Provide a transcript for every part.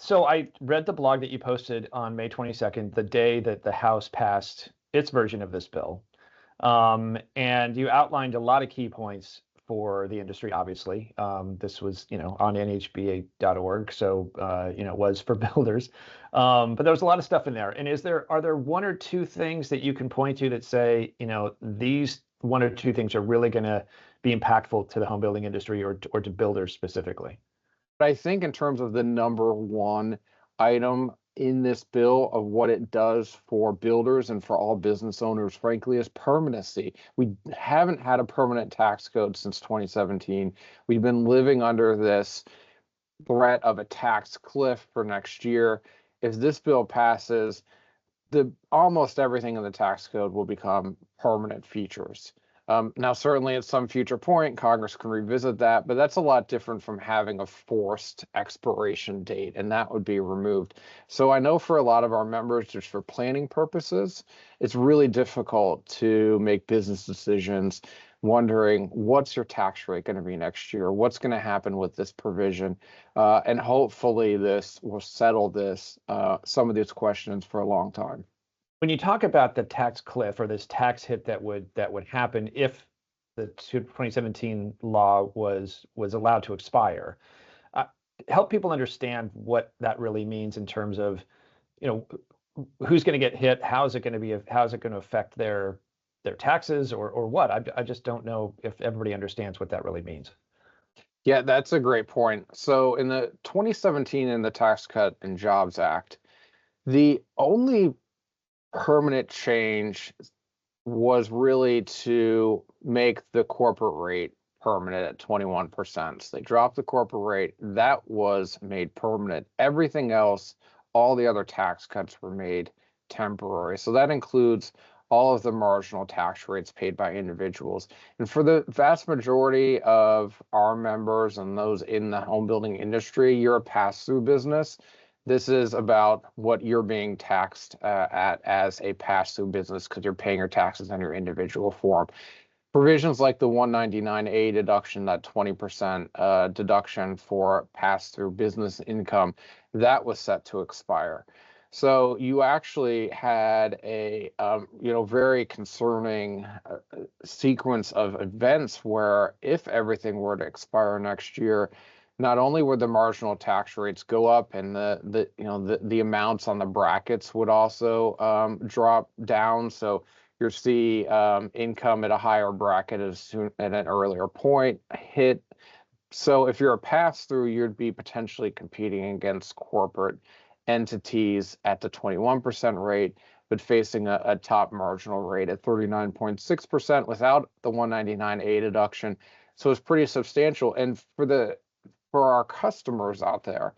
So I read the blog that you posted on May 22nd, the day that the House passed its version of this bill. And you outlined a lot of key points for the industry, obviously. This was, on NAHB.org, so, it was for builders. But there was a lot of stuff in there. And are there one or two things that you can point to that say, these one or two things are really going to be impactful to the home building industry or to builders specifically? But I think in terms of the number one item in this bill of what it does for builders and for all business owners, frankly, is permanency. We haven't had a permanent tax code since 2017. We've been living under this threat of a tax cliff for next year. If this bill passes, almost everything in the tax code will become permanent features. Now, certainly at some future point, Congress can revisit that, but that's a lot different from having a forced expiration date, and that would be removed. So I know for a lot of our members, just for planning purposes, it's really difficult to make business decisions wondering what's your tax rate going to be next year, what's going to happen with this provision, and hopefully this will settle some of these questions for a long time. When you talk about the tax cliff or this tax hit that would happen if the 2017 law was allowed to expire, help people understand what that really means in terms of, who's going to get hit, how's it going to affect their taxes or what? I just don't know if everybody understands what that really means. Yeah, that's a great point. So in the 2017 in the Tax Cut and Jobs Act, the only permanent change was really to make the corporate rate permanent at 21%. So they dropped the corporate rate. That was made permanent. Everything else, all the other tax cuts were made temporary. So that includes all of the marginal tax rates paid by individuals. And for the vast majority of our members and those in the home building industry, you're a pass-through business. This is about what you're being taxed at as a pass-through business because you're paying your taxes on your individual form. Provisions like the 199A deduction, that 20% deduction for pass-through business income, that was set to expire. So you actually had a very concerning sequence of events where if everything were to expire next year, not only would the marginal tax rates go up and the amounts on the brackets would also drop down. So you'll see income at a higher bracket at an earlier point hit. So if you're a pass-through, you'd be potentially competing against corporate entities at the 21% rate, but facing a top marginal rate at 39.6% without the 199A deduction. So it's pretty substantial. And for our customers out there,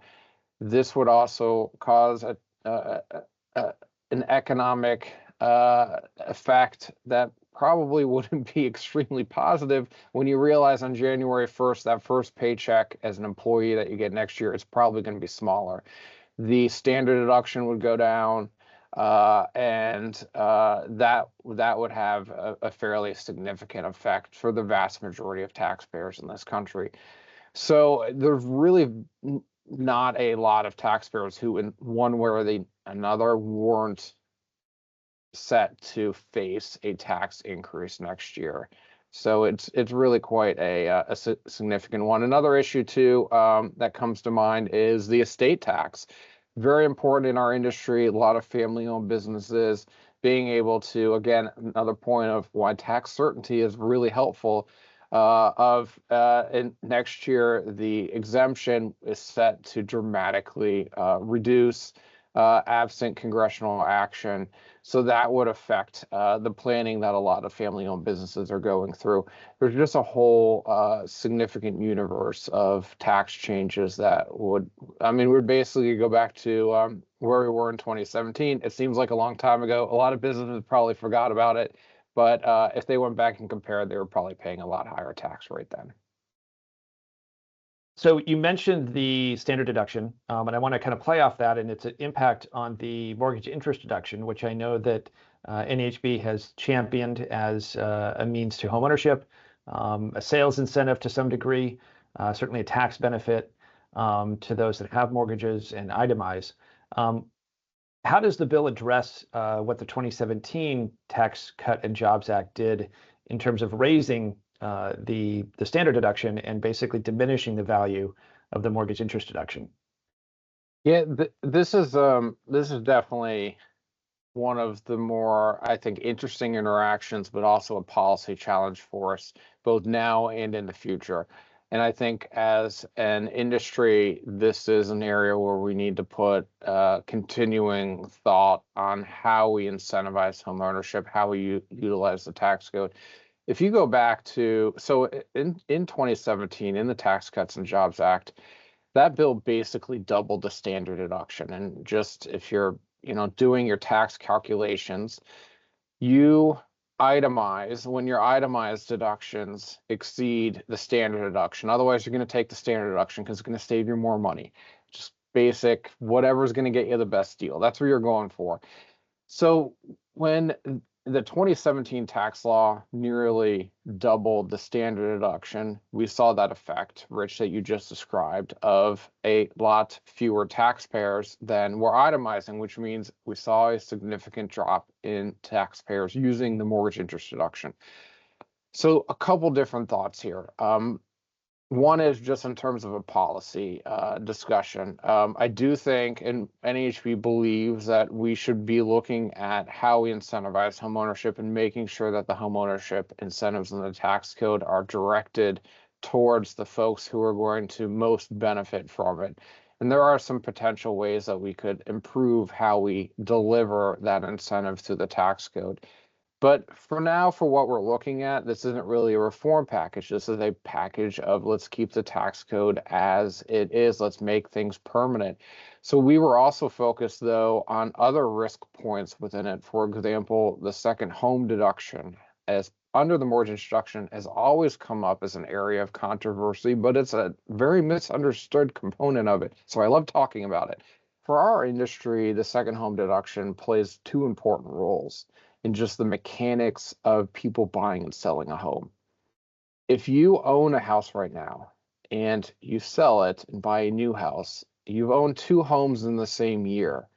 this would also cause an economic effect that probably wouldn't be extremely positive when you realize on January 1st, that first paycheck as an employee that you get next year is probably going to be smaller. The standard deduction would go down, and that would have a fairly significant effect for the vast majority of taxpayers in this country. So there's really not a lot of taxpayers who, in one way or another, weren't set to face a tax increase next year. So it's really quite a significant one. Another issue too that comes to mind is the estate tax. Very important in our industry. A lot of family-owned businesses being able to, again, another point of why tax certainty is really helpful. In next year, the exemption is set to dramatically reduce absent congressional action. So that would affect the planning that a lot of family-owned businesses are going through. There's just a whole significant universe of tax changes that would basically go back to where we were in 2017. It seems like a long time ago. A lot of businesses probably forgot about it. But if they went back and compared, they were probably paying a lot higher tax rate then. So you mentioned the standard deduction, and I want to kind of play off that and its impact on the mortgage interest deduction, which I know that NAHB has championed as a means to homeownership, a sales incentive to some degree, certainly a tax benefit. to those that have mortgages and itemize. How does the bill address what the 2017 Tax Cut and Jobs Act did in terms of raising the standard deduction and basically diminishing the value of the mortgage interest deduction? Yeah, this is definitely one of the more, I think, interesting interactions, but also a policy challenge for us both now and in the future. And I think as an industry, this is an area where we need to put continuing thought on how we incentivize home ownership, how we utilize the tax code. If you go back to, so in 2017, in the Tax Cuts and Jobs Act, that bill basically doubled the standard deduction. And just if you're, doing your tax calculations, you itemize when your itemized deductions exceed the standard deduction. Otherwise, you're going to take the standard deduction because it's going to save you more money. Just basic, whatever's going to get you the best deal. That's what you're going for. So when the 2017 tax law nearly doubled the standard deduction, we saw that effect, Rich, that you just described, of a lot fewer taxpayers than were itemizing, which means we saw a significant drop in taxpayers using the mortgage interest deduction. So a couple different thoughts here. One is just in terms of a policy discussion. I do think, and NAHB believes, that we should be looking at how we incentivize homeownership and making sure that the homeownership incentives in the tax code are directed towards the folks who are going to most benefit from it. And there are some potential ways that we could improve how we deliver that incentive through the tax code. But for now, for what we're looking at, this isn't really a reform package. This is a package of let's keep the tax code as it is. Let's make things permanent. So we were also focused, though, on other risk points within it. For example, the second home deduction, as under the mortgage deduction, has always come up as an area of controversy, but it's a very misunderstood component of it. So I love talking about it. For our industry, the second home deduction plays two important roles in just the mechanics of people buying and selling a home. If you own a house right now and you sell it and buy a new house, you've owned two homes in the same year.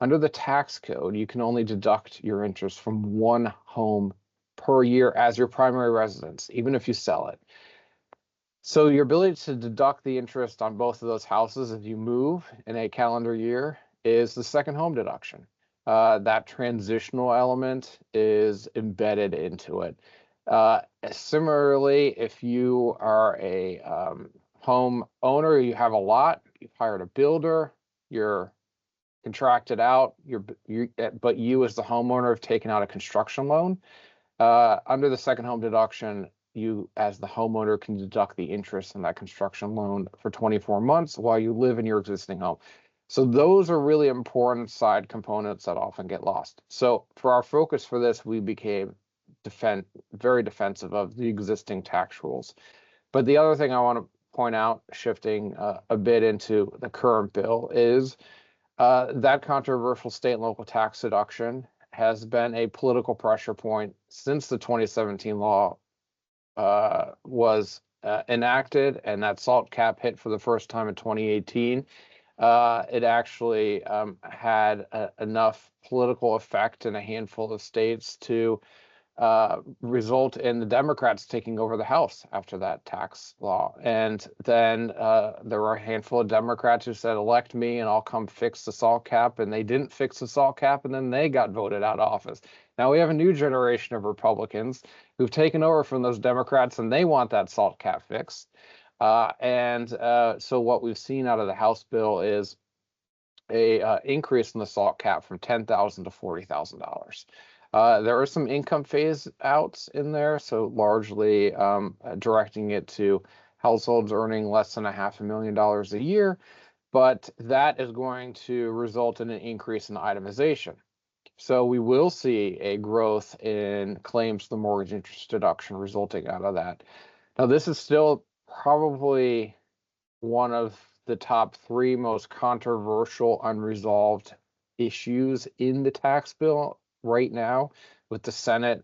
Under the tax code, you can only deduct your interest from one home per year as your primary residence, even if you sell it. So your ability to deduct the interest on both of those houses if you move in a calendar year is the second home deduction. That transitional element is embedded into it. Similarly, if you are a home owner, you have a lot, you've hired a builder, you're contracted out, but you as the homeowner have taken out a construction loan. Under the second home deduction, you as the homeowner can deduct the interest in that construction loan for 24 months while you live in your existing home. So those are really important side components that often get lost. So for our focus for this, we became very defensive of the existing tax rules. But the other thing I want to point out, shifting a bit into the current bill, is that controversial state and local tax deduction has been a political pressure point since the 2017 law was enacted and that SALT cap hit for the first time in 2018. It actually had enough political effect in a handful of states to result in the Democrats taking over the House after that tax law. And then there were a handful of Democrats who said, elect me and I'll come fix the SALT cap. And they didn't fix the SALT cap, and then they got voted out of office. Now we have a new generation of Republicans who've taken over from those Democrats, and they want that SALT cap fixed. So what we've seen out of the House bill is a increase in the SALT cap from $10,000 to $40,000. There are some income phase outs in there, so largely directing it to households earning less than $500,000 a year, but that is going to result in an increase in itemization. So we will see a growth in claims to the mortgage interest deduction resulting out of that. Now, this is still probably one of the top three most controversial unresolved issues in the tax bill right now, with the Senate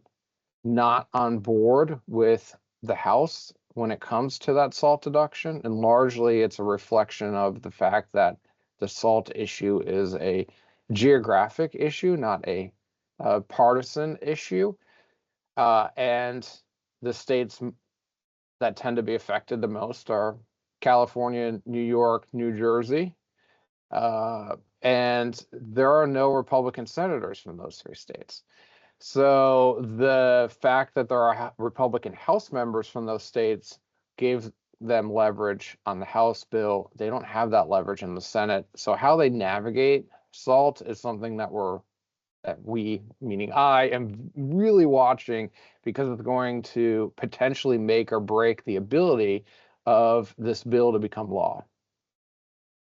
not on board with the House when it comes to that SALT deduction, and largely it's a reflection of the fact that the SALT issue is a geographic issue, not a partisan issue. And the states that tend to be affected the most are California, New York, New Jersey. And there are no Republican senators from those three states. So the fact that there are Republican House members from those states gave them leverage on the House bill. They don't have that leverage in the Senate. So how they navigate SALT is something that we, meaning I, am really watching, because it's going to potentially make or break the ability of this bill to become law.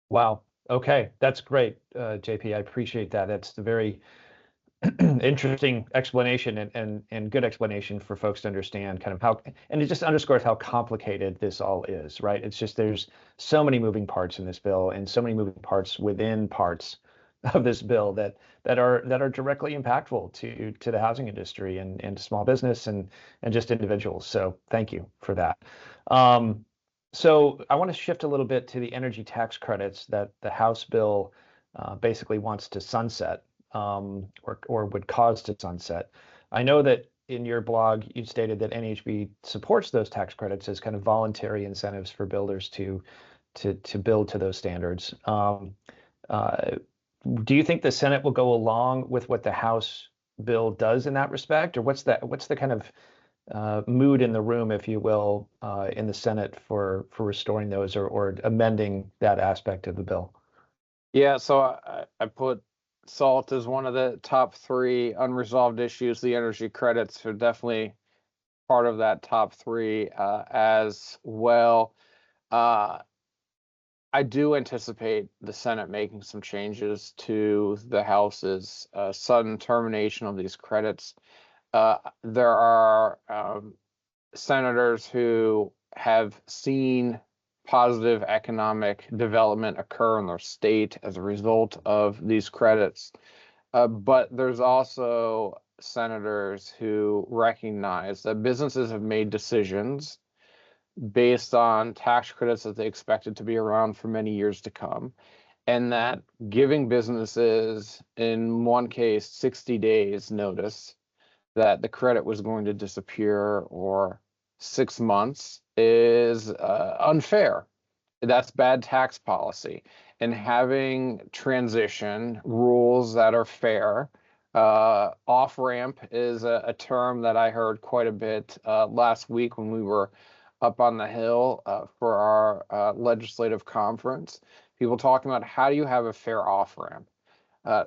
Wow. Okay, that's great, JP. I appreciate that. That's a very interesting explanation and good explanation for folks to understand kind of how, and it just underscores how complicated this all is, right? It's just there's so many moving parts in this bill and so many moving parts within parts of this bill that are directly impactful to the housing industry and small business and just individuals. So thank you for that. So I want to shift a little bit to the energy tax credits that the House bill basically wants to sunset, or would cause to sunset. I know that in your blog you stated that NAHB supports those tax credits as kind of voluntary incentives for builders to build to those standards. Do you think the Senate will go along with what the House bill does in that respect, or what's the kind of mood in the room, if you will, in the Senate for restoring those or amending that aspect of the bill? Yeah, so I put SALT as one of the top three unresolved issues. The energy credits are definitely part of that top three as well. I do anticipate the Senate making some changes to the House's sudden termination of these credits. There are senators who have seen positive economic development occur in their state as a result of these credits. But there's also senators who recognize that businesses have made decisions based on tax credits that they expected to be around for many years to come, and that giving businesses, in one case, 60 days notice that the credit was going to disappear, or 6 months, is unfair. That's bad tax policy. And having transition rules that are fair, off-ramp is a term that I heard quite a bit last week when we were up on the Hill for our legislative conference. People talking about how do you have a fair off-ramp.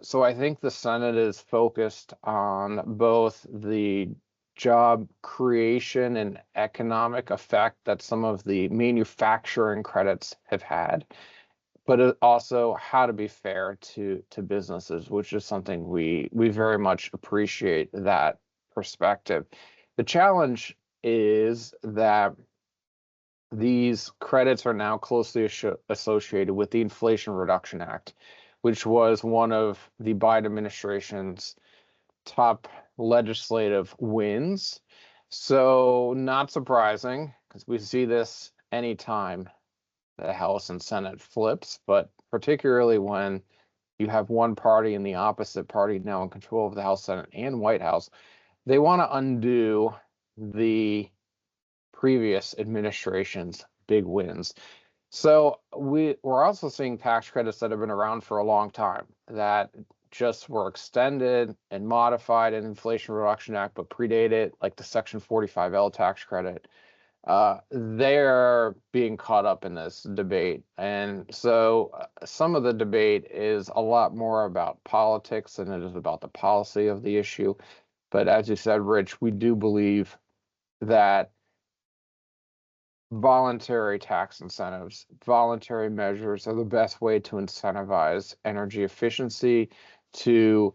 So I think the Senate is focused on both the job creation and economic effect that some of the manufacturing credits have had, but also how to be fair to businesses, which is something we very much appreciate that perspective. The challenge is that these credits are now closely associated with the Inflation Reduction Act, which was one of the Biden administration's top legislative wins. So not surprising, because we see this anytime the House and Senate flips, but particularly when you have one party and the opposite party now in control of the House, Senate, and White House, they want to undo the previous administration's big wins. So we're also seeing tax credits that have been around for a long time that just were extended and modified in Inflation Reduction Act, but predated, like the Section 45L tax credit. They're being caught up in this debate. And so some of the debate is a lot more about politics than it is about the policy of the issue. But as you said, Rich, we do believe that voluntary tax incentives, voluntary measures are the best way to incentivize energy efficiency, to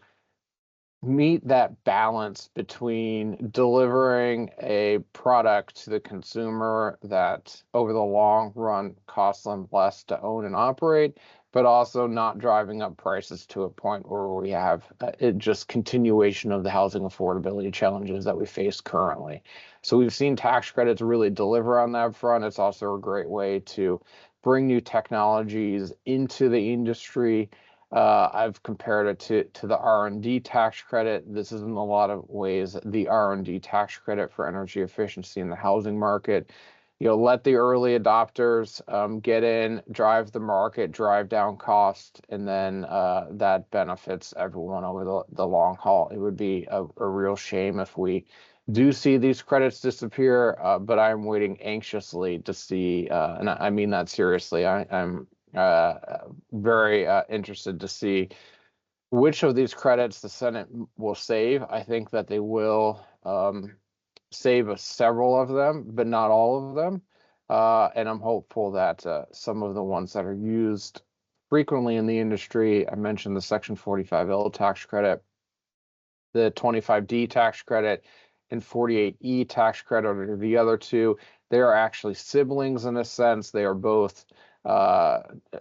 meet that balance between delivering a product to the consumer that over the long run costs them less to own and operate, but also not driving up prices to a point where we have just continuation of the housing affordability challenges that we face currently. So we've seen tax credits really deliver on that front. It's also a great way to bring new technologies into the industry. I've compared it to the R&D tax credit. This is in a lot of ways the R&D tax credit for energy efficiency in the housing market. Let the early adopters get in, drive the market, drive down cost, and then that benefits everyone over the long haul. It would be a real shame if we do see these credits disappear, but I'm waiting anxiously to see, and I mean that seriously. I'm very interested to see which of these credits the Senate will save. I think that they will save several of them, but not all of them. And I'm hopeful that some of the ones that are used frequently in the industry, I mentioned the Section 45L tax credit, the 25D tax credit, and 48E tax credit are the other two. They are actually siblings in a sense. They are both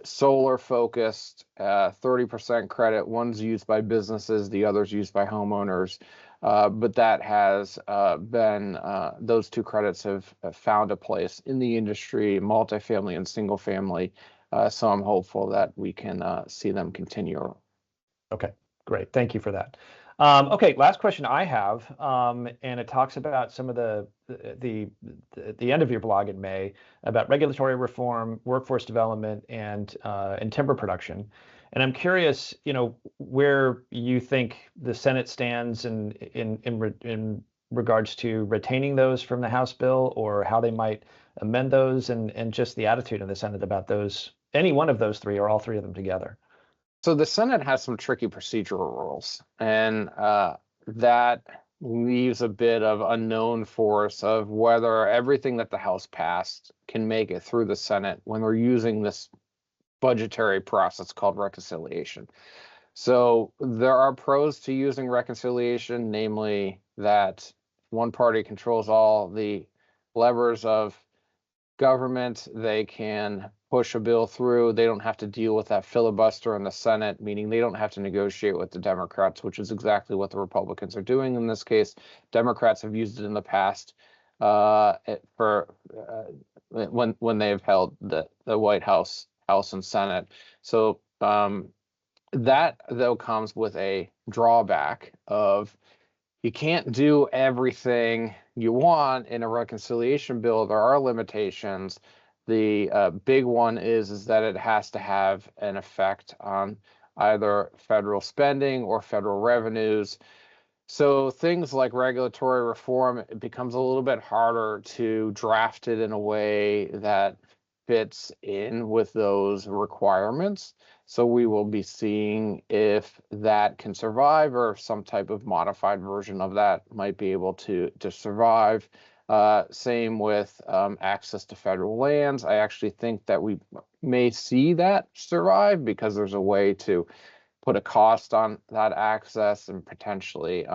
solar focused, 30% credit. One's used by businesses, the other's used by homeowners. But that has been, those two credits have found a place in the industry, multifamily and single family. So I'm hopeful that we can see them continue. Okay, great. Thank you for that. Okay, last question I have, and it talks about some of the end of your blog in May about regulatory reform, workforce development, and timber production. And I'm curious, where you think the Senate stands in regards to retaining those from the House bill, or how they might amend those, and just the attitude of the Senate about those, any one of those three or all three of them together. So the Senate has some tricky procedural rules, and that leaves a bit of unknown force of whether everything that the House passed can make it through the Senate when we're using this budgetary process called reconciliation. So there are pros to using reconciliation, namely that one party controls all the levers of government. They can push a bill through. They don't have to deal with that filibuster in the Senate, meaning they don't have to negotiate with the Democrats, which is exactly what the Republicans are doing in this case. Democrats have used it in the past for when they have held the White House, and Senate. So that though comes with a drawback of you can't do everything you want in a reconciliation bill. There are limitations. The big one is that it has to have an effect on either federal spending or federal revenues. So things like regulatory reform, it becomes a little bit harder to draft it in a way that fits in with those requirements. So we will be seeing if that can survive, or if some type of modified version of that might be able to survive. Same with access to federal lands. I actually think that we may see that survive, because there's a way to put a cost on that access and potentially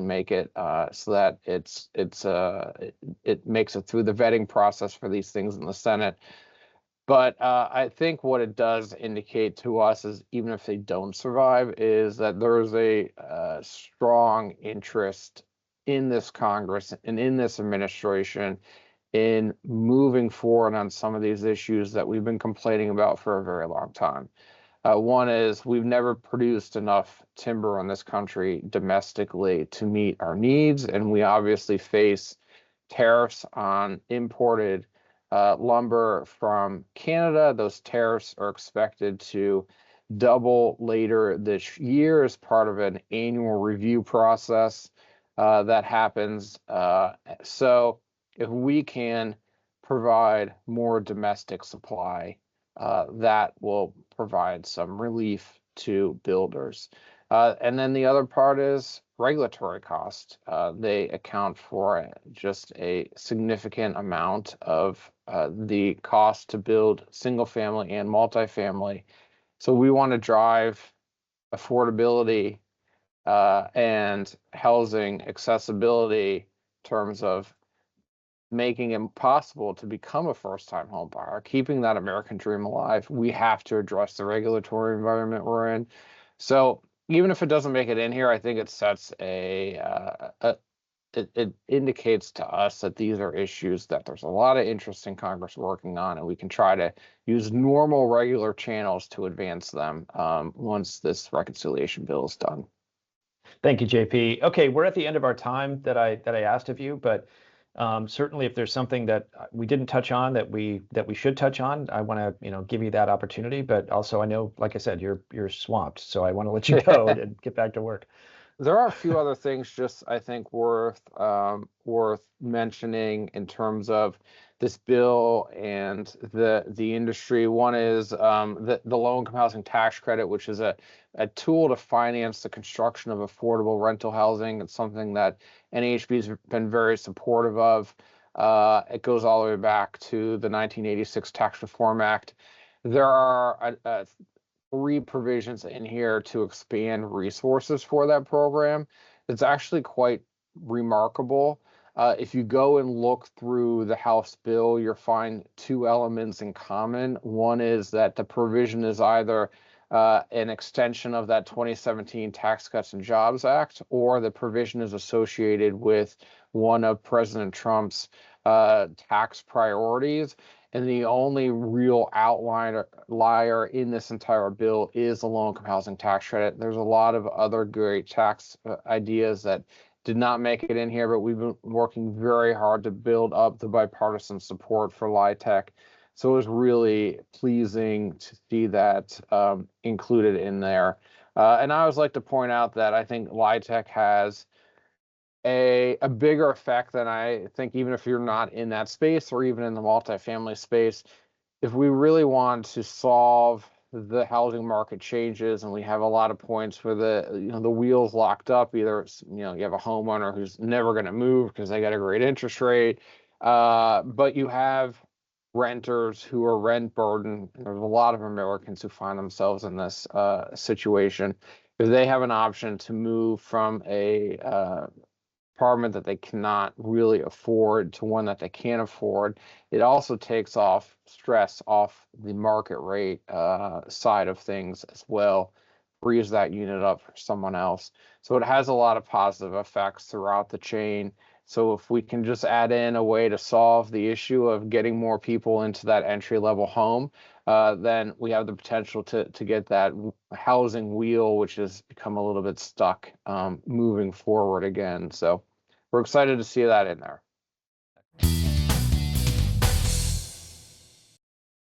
make it so that it makes it through the vetting process for these things in the Senate. But I think what it does indicate to us is, even if they don't survive, is that there's a strong interest in this Congress and in this administration in moving forward on some of these issues that we've been complaining about for a very long time. One is we've never produced enough timber in this country domestically to meet our needs, and we obviously face tariffs on imported lumber from Canada. Those tariffs are expected to double later this year as part of an annual review process that happens. So if we can provide more domestic supply, that will provide some relief to builders. And then the other part is regulatory cost. They account for just a significant amount of the cost to build single family and multifamily. So we want to drive affordability and housing accessibility in terms of making it possible to become a first-time home buyer, keeping that American dream alive, we have to address the regulatory environment we're in. So even if it doesn't make it in here, I think it sets it indicates to us that these are issues that there's a lot of interest in Congress working on, and we can try to use normal, regular channels to advance them once this reconciliation bill is done. Thank you, JP. Okay, we're at the end of our time that I asked of you, but certainly if there's something that we didn't touch on that we should touch on, I want to give you that opportunity. But also, I know, like I said, you're swamped, so I want to let you go and get back to work. There are a few other things just I think worth mentioning in terms of this bill and the industry. One is the low-income housing tax credit, which is a tool to finance the construction of affordable rental housing. It's something that NAHB has been very supportive of. It goes all the way back to the 1986 Tax Reform Act. There are 3 provisions in here to expand resources for that program. It's actually quite remarkable. If you go and look through the House bill, you'll find 2 elements in common. One is that the provision is either an extension of that 2017 Tax Cuts and Jobs Act, or the provision is associated with one of President Trump's tax priorities. And the only real outlier in this entire bill is the low-income housing tax credit. There's a lot of other great tax ideas that did not make it in here, but we've been working very hard to build up the bipartisan support for LIHTC. So it was really pleasing to see that included in there. And I always like to point out that I think LIHTC has a bigger effect than I think, even if you're not in that space or even in the multifamily space. If we really want to solve the housing market changes, and we have a lot of points where the wheels locked up, either it's, you have a homeowner who's never going to move because they got a great interest rate, but you have renters who are rent burdened. There's a lot of Americans who find themselves in this situation. If they have an option to move from a apartment that they cannot really afford to one that they can afford, it also takes off stress off the market rate side of things as well, frees that unit up for someone else. So it has a lot of positive effects throughout the chain. So if we can just add in a way to solve the issue of getting more people into that entry-level home, then we have the potential to get that housing wheel, which has become a little bit stuck, moving forward again. So we're excited to see that in there.